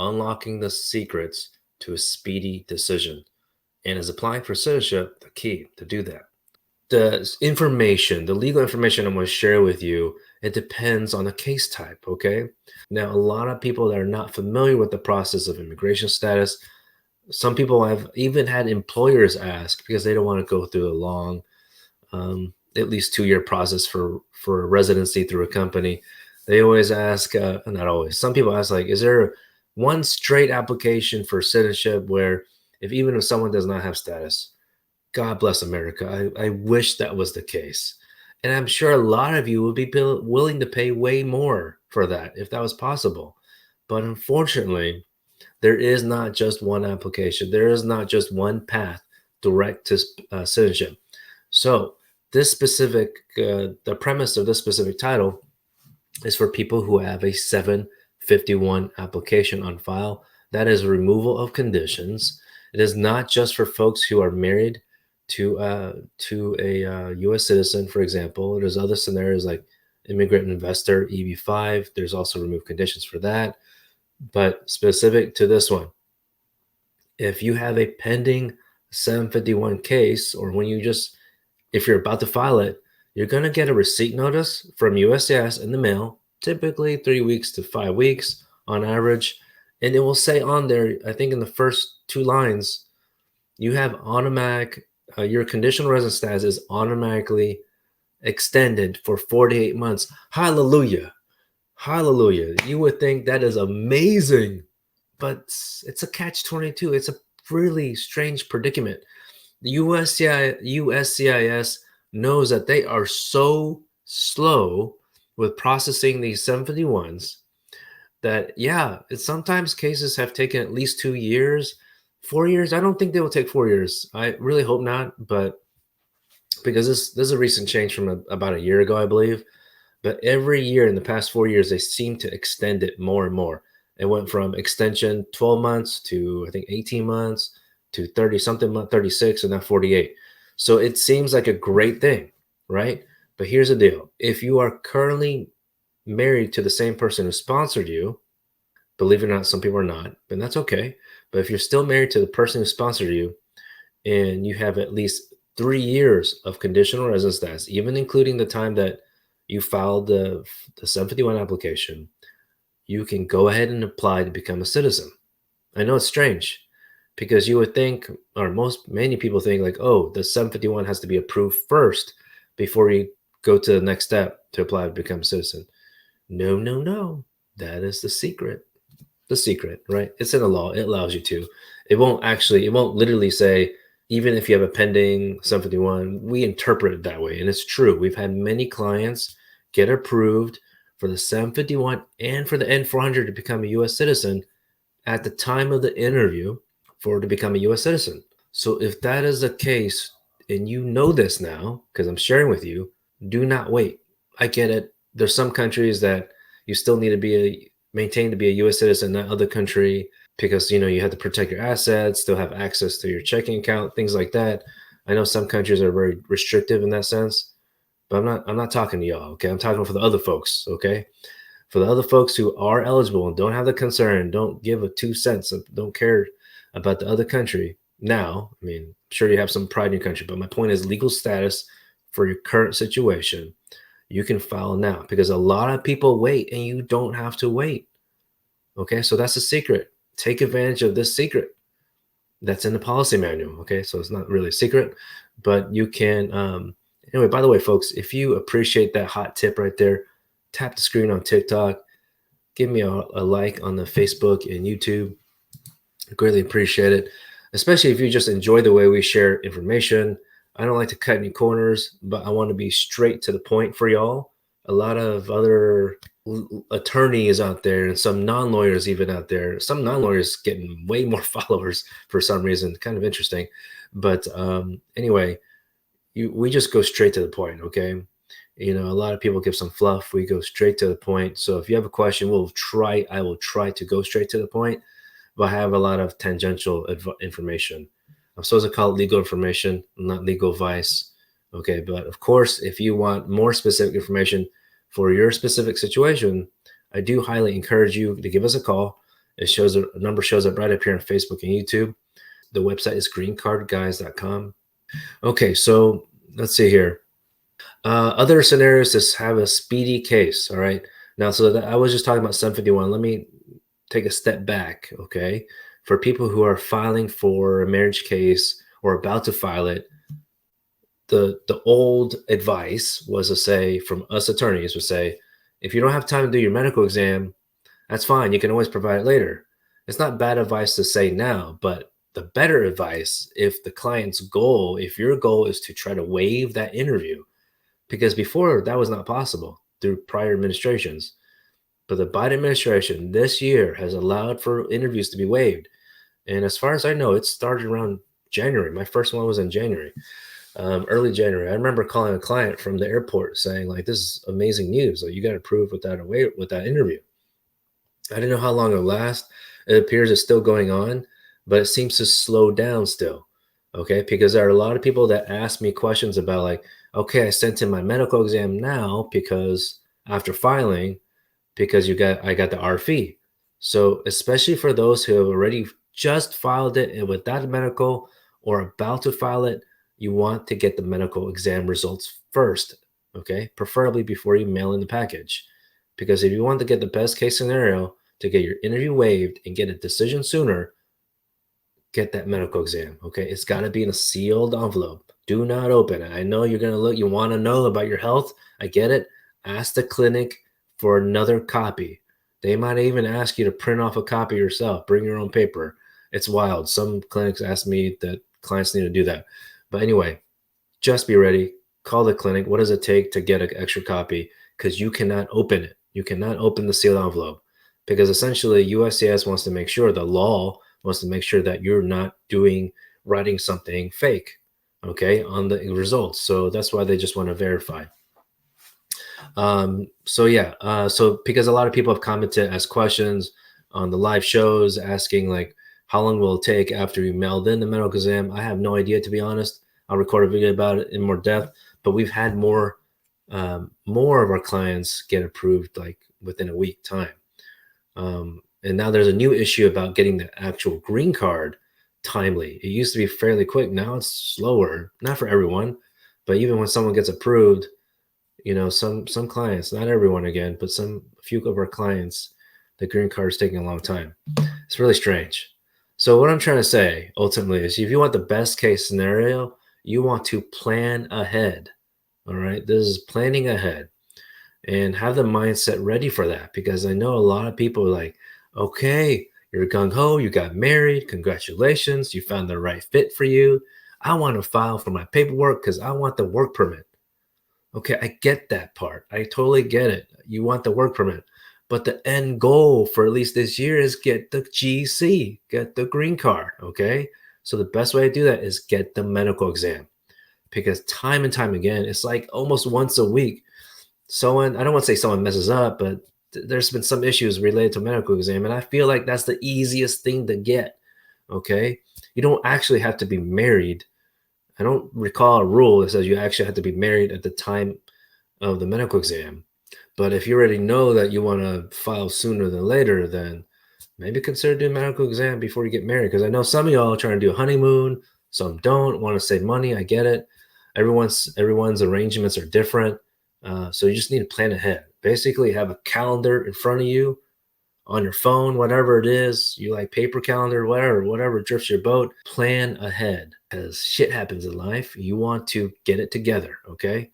unlocking the secrets to a speedy decision. And is applying for citizenship the key to do that? The information, the legal information I'm going to share with you, it depends on the case type, okay? Now, a lot of people that are not familiar with the process of immigration status, some people have even had employers ask because they don't want to go through a long, at least 2-year process for residency through a company. They always ask, not always, some people ask, like, is there one straight application for citizenship where even if someone does not have status, God bless America, I wish that was the case. And I'm sure a lot of you would be willing to pay way more for that if that was possible. But unfortunately, there is not just one application. There is not just one path direct to citizenship. So this specific, the premise of this specific title is for people who have a 751 application on file. That is removal of conditions. It is not just for folks who are married to a U.S. citizen, for example. There's other scenarios like immigrant investor, EB-5. There's also removed conditions for that. But specific to this one, if you have a pending 751 case, or if you're about to file it, you're going to get a receipt notice from USCIS in the mail, typically 3 weeks to 5 weeks on average. And it will say on there, I think in the first 2 lines, you have automatic, your conditional residence status is automatically extended for 48 months. Hallelujah. Hallelujah. You would think that is amazing, but it's a catch-22. It's a really strange predicament. The USCIS knows that they are so slow with processing these 751s that, yeah, sometimes cases have taken at least 2 years, 4 years. I don't think they will take 4 years. I really hope not, but because this is a recent change from about a year ago, I believe. But every year in the past 4 years, they seem to extend it more and more. It went from extension 12 months to, I think, 18 months to 30-something, 36, and now 48. So it seems like a great thing, right? But here's the deal. If you are currently married to the same person who sponsored you, believe it or not, some people are not, and that's okay. But if you're still married to the person who sponsored you and you have at least 3 years of conditional residence status, even including the time that you filed the 751 application, you can go ahead and apply to become a citizen. I know it's strange because you would think, or many people think, like, oh, the 751 has to be approved first before you go to the next step to apply to become a citizen. No, no, no. That is the secret. The secret, right? It's in the law. It allows you to. It won't literally say, even if you have a pending 751, we interpret it that way. And it's true. We've had many clients get approved for the 751 and for the N400 to become a U.S. citizen at the time of the interview to become a U.S. citizen. So if that is the case, and you know this now, because I'm sharing with you, do not wait. I get it. There's some countries that you still need to maintain to be a U.S. citizen, not other country, because you have to protect your assets, still have access to your checking account, things like that. I know some countries are very restrictive in that sense, but I'm not talking to y'all, okay? I'm talking for the other folks, okay? For the other folks who are eligible and don't have the concern, don't give a 2 cents, don't care about the other country. Now, I mean, I'm sure you have some pride in your country, but my point is legal status for your current situation. You can file now because a lot of people wait and you don't have to wait. Okay, so that's a secret. Take advantage of this secret that's in the policy manual. Okay, so it's not really a secret, but you can. Anyway, by the way, folks, if you appreciate that hot tip right there, tap the screen on TikTok. Give me a like on the Facebook and YouTube. I greatly appreciate it, especially if you just enjoy the way we share information. I don't like to cut any corners, but I want to be straight to the point for y'all. A lot of other attorneys out there and some non-lawyers even out there. Some non-lawyers getting way more followers for some reason. Kind of interesting. But anyway, we just go straight to the point, okay? A lot of people give some fluff. We go straight to the point. So if you have a question, I will try to go straight to the point, but I have a lot of tangential information. I'm supposed to call it legal information, not legal advice. Okay, but of course, if you want more specific information for your specific situation, I do highly encourage you to give us a call It shows a number shows up right up here on Facebook and YouTube. The website is greencardguys.com. Okay, so let's see here. Other scenarios just have a speedy case. All right. Now, so that I was just talking about 751. Let me take a step back. Okay. For people who are filing for a marriage case or about to file it, the old advice was to say from us attorneys would say, if you don't have time to do your medical exam, that's fine. You can always provide it later. It's not bad advice to say now, but the better advice, if the client's goal, if your goal is to try to waive that interview, because before that was not possible through prior administrations. But the Biden administration this year has allowed for interviews to be waived. And as far as I know, it started around January. My first one was in January, early January. I remember calling a client from the airport saying, like, this is amazing news. Like, you got approved with that interview. I didn't know how long it'll last. It appears it's still going on, but it seems to slow down still. Okay, because there are a lot of people that ask me questions about, like, okay, I sent in my medical exam now because after filing, because I got the RFE. So especially for those who have already just filed it and without medical or about to file it, you want to get the medical exam results first. Okay, preferably before you mail in the package, because if you want to get the best case scenario to get your interview waived and get a decision sooner, get that medical exam. Okay, it's got to be in a sealed envelope. Do not open it. I know you're gonna look. You want to know about your health. I get it. Ask the clinic for another copy. They might even ask you to print off a copy yourself. Bring your own paper. It's wild. Some clinics ask me that clients need to do that. But anyway, just be ready. Call the clinic. What does it take to get an extra copy? Because you cannot open it. You cannot open the sealed envelope, because essentially USCIS wants to make sure, the law wants to make sure that you're not writing something fake, okay, on the results. So that's why they just want to verify. So yeah, so because a lot of people have commented as questions on the live shows asking, like, how long will it take after you mailed in the medical exam? I have no idea, to be honest. I'll record a video about it in more depth, but we've had more of our clients get approved like within a week time. And now there's a new issue about getting the actual green card timely. It used to be fairly quick. Now it's slower, not for everyone, but even when someone gets approved, some clients, not everyone again, but a few of our clients, the green card is taking a long time. It's really strange. So what I'm trying to say ultimately is, if you want the best case scenario, you want to plan ahead. All right. This is planning ahead, and have the mindset ready for that, because I know a lot of people are like, okay, you're gung-ho, you got married, congratulations, you found the right fit for you. I want to file for my paperwork because I want the work permit. Okay, I get that part. I totally get it. You want the work permit. But the end goal for at least this year is get the GC, get the green card. Okay. So the best way to do that is get the medical exam, because time and time again, it's like almost once a week, I don't want to say someone messes up, but there's been some issues related to medical exam. And I feel like that's the easiest thing to get. Okay. You don't actually have to be married. I don't recall a rule that says you actually have to be married at the time of the medical exam. But if you already know that you want to file sooner than later, then maybe consider doing medical exam before you get married. Because I know some of y'all are trying to do a honeymoon, some don't want to save money. I get it. Everyone's arrangements are different. So you just need to plan ahead. Basically, have a calendar in front of you on your phone, whatever it is. You like paper calendar, whatever drifts your boat. Plan ahead, because shit happens in life. You want to get it together, okay?